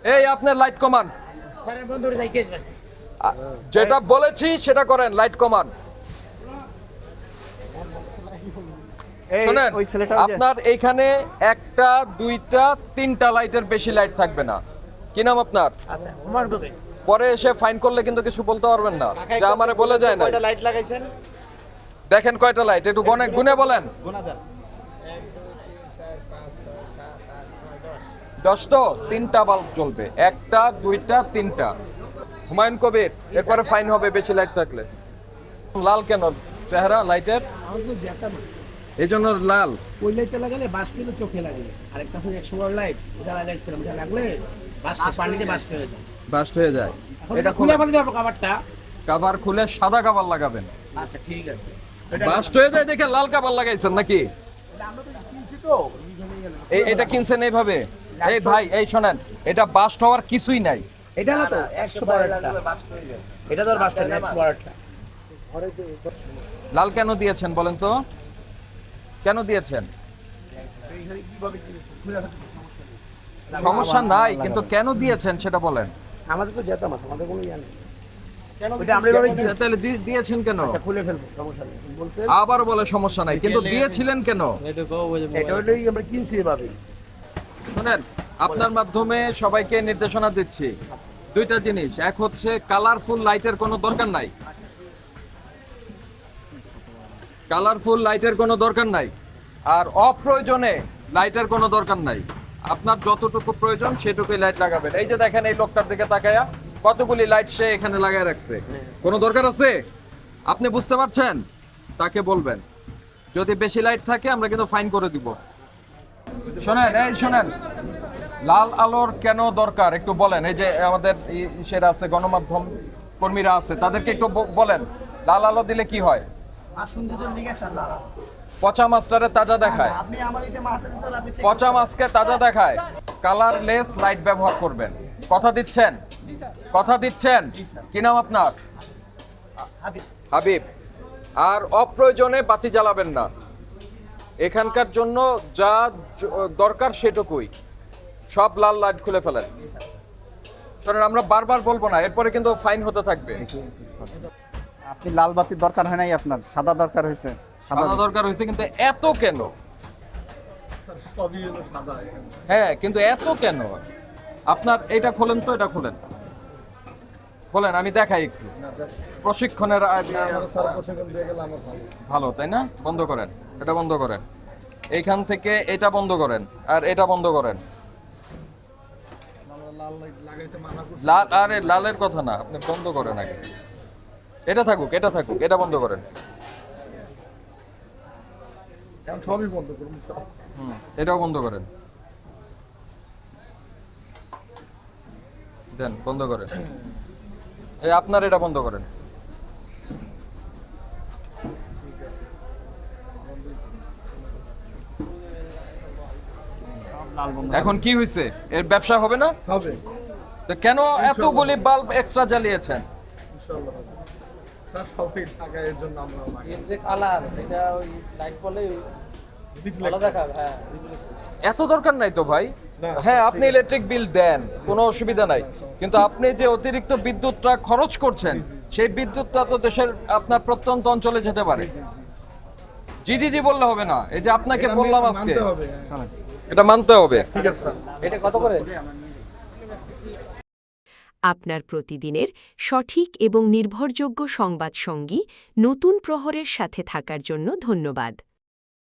এই আপনার লাইট কমান। যেটা বলেছি সেটা করেন, লাইট কমান। শুনেন, আপনার এইখানে একটা, দুইটা, তিনটা লাইটের বেশি লাইট থাকবে না। কি নাম আপনার? পরে এসে ফাইন করলে কিন্তু কিছু বলতে পারবেন না যে আমারে বলে যায় না। কয়টা লাইট লাগাইছেন? দেখেন কয়টা লাইট, একটু গুনে বলেন। 10 তো 3টা বাল্ব জ্বলবে, একটা, দুইটা, তিনটা। হুমায়ুন কবির, এরপরে ফাইন হবে বেশি লাইট থাকলে। লাল কেন চেহারা লাইটের? এই জন্য লাল। ওই লাইটটা লাগালে বাস্ট কিন্তু চোখে লাগে। আরেকটা হচ্ছে 100 ওয়াট লাইট, ওটা লাগাইছিলাম, ওটা লাগলে বাস্ট পানিতে বাস্ট হয়ে যায়। বাস্ট হয়ে যায়। এটা খুলে ফেলে দেবো কভারটা। কভার খুলে সাদা কভার লাগাবেন। আচ্ছা ঠিক আছে। বাস্ট হয়ে যায় দেখে লাল কভার লাগাইছেন নাকি? এটা কিনছেন এইভাবে? এই ভাই, এই শোনেন, এটা বাস্ট হওয়ার কিছুই নাই। এটা না তো 100 ওয়াটটা। এটা তো বাস্ট না 100 ওয়াটটা। লাল কেন দিয়েছেন বলেন তো? কেন দিয়েছেন? সমস্যা নাই, কিন্তু কেন দিয়েছেন সেটা বলেন। আমাদের তো যেতাম, আমাদের কোনো জ্ঞান নেই। ওটা আমরা এভাবে তাহলে দিয়েছেন কেন? খুলে ফেলবো, সমস্যা নেই বলছে। আবার বলে সমস্যা নাই, কিন্তু দিয়েছিলেন কেন? এটা হলোই আমরা কিনছি এভাবে। শুনেন, আপনার মাধ্যমে সবাইকে নির্দেশনা দিচ্ছি দুইটা জিনিস। এক হচ্ছে কালারফুল লাইটের কোনো দরকার নাই, কালারফুল লাইটের কোনো দরকার নাই। আর অপ্রয়োজনে লাইটের কোনো দরকার নাই। আপনার যতটুকু প্রয়োজন সেটুকুই লাইট লাগাবেন। এই যে দেখেন, এই লোকটার দিকে তাকায়া কতগুলি লাইট সে এখানে লাগায় রাখছে। কোনো দরকার আছে? আপনি বুঝতে পারছেন? তাকে বলবেন। যদি বেশি লাইট থাকে আমরা কিন্তু ফাইন করে দিব। শোনেন, এই শোনেন, লাল আলোর কেন দরকার একটু বলেন। এই যে আমাদের সেরা আছে, গণমাধ্যম কর্মীরা আছে, তাদেরকে একটু বলেন লাল আলো দিলে কি হয়। পচা মাছটারে তাজা দেখায়, পচা মাছকে তাজা দেখায়। কালারলেস লাইট ব্যবহার করবেন। কথা দিচ্ছেন? কথা দিচ্ছেন? কি নাম আপনার? হাবিব। আর অপ্রয়োজনে বাতি জ্বালাবেন না। এখানকার জন্য যা দরকার সেটুকুই। সব লাল লাইট খুলে ফেলেন। শোনেন, আমরা বারবার বলবো না, এরপরে কিন্তু ফাইন হতে থাকবে। আপনি লাল বাতির দরকার হয় নাই, আপনার সাদা দরকার হয়েছে। সাদা দরকার হয়েছে, কিন্তু এত কেন? হ্যাঁ, কিন্তু এত কেন? আপনার এটা খোলেন তো, এটা খোলেন, খোলেন, আমি দেখাই একটু। প্রশিক্ষণের ভালো, তাই না? বন্ধ করেন, এটা বন্ধ করেন। এইখান থেকে এটা বন্ধ করেন, আর এটা বন্ধ করেন। লাল, আরে লালের কথা না, আপনি বন্ধ করেন আগে। এটা থাকুক, এটা থাকুক, এটা বন্ধ করেন। সবই বন্ধ করুন। এটাও বন্ধ করেন। দেন, বন্ধ করেন। এই আপনার এটা বন্ধ করেন। এখন কি হয়েছে? এর ব্যবসা হবে না? হবে। তো কেন এতগুলি বাল্ব এক্সট্রা জ্বালিয়েছেন? ইনশাআল্লাহ হবে। স্যার সবাই টাকা এর জন্য আমরা এর যে কালার, এটা ওই লাইট বলে ভালো দেখাবে। হ্যাঁ, এত দরকার নাই তো ভাই। হ্যাঁ, আপনি ইলেকট্রিক বিল দেন, কোনো অসুবিধা নাই, কিন্তু আপনি যে অতিরিক্ত বিদ্যুৎটা খরচ করছেন, সেই বিদ্যুৎটা তো দেশের আপনার প্রত্যন্ত অঞ্চলে যেতে পারে। জি জি জি বললে হবে না। এই যে আপনাকে বললাম আজকে, মানতে হবে। এটা মানতে হবে। ঠিক আছে স্যার। এটা কত করে? আপনার প্রতিদিনের সঠিক এবং নির্ভরযোগ্য সংবাদ সঙ্গী নতুন প্রহরের সাথে থাকার জন্য ধন্যবাদ।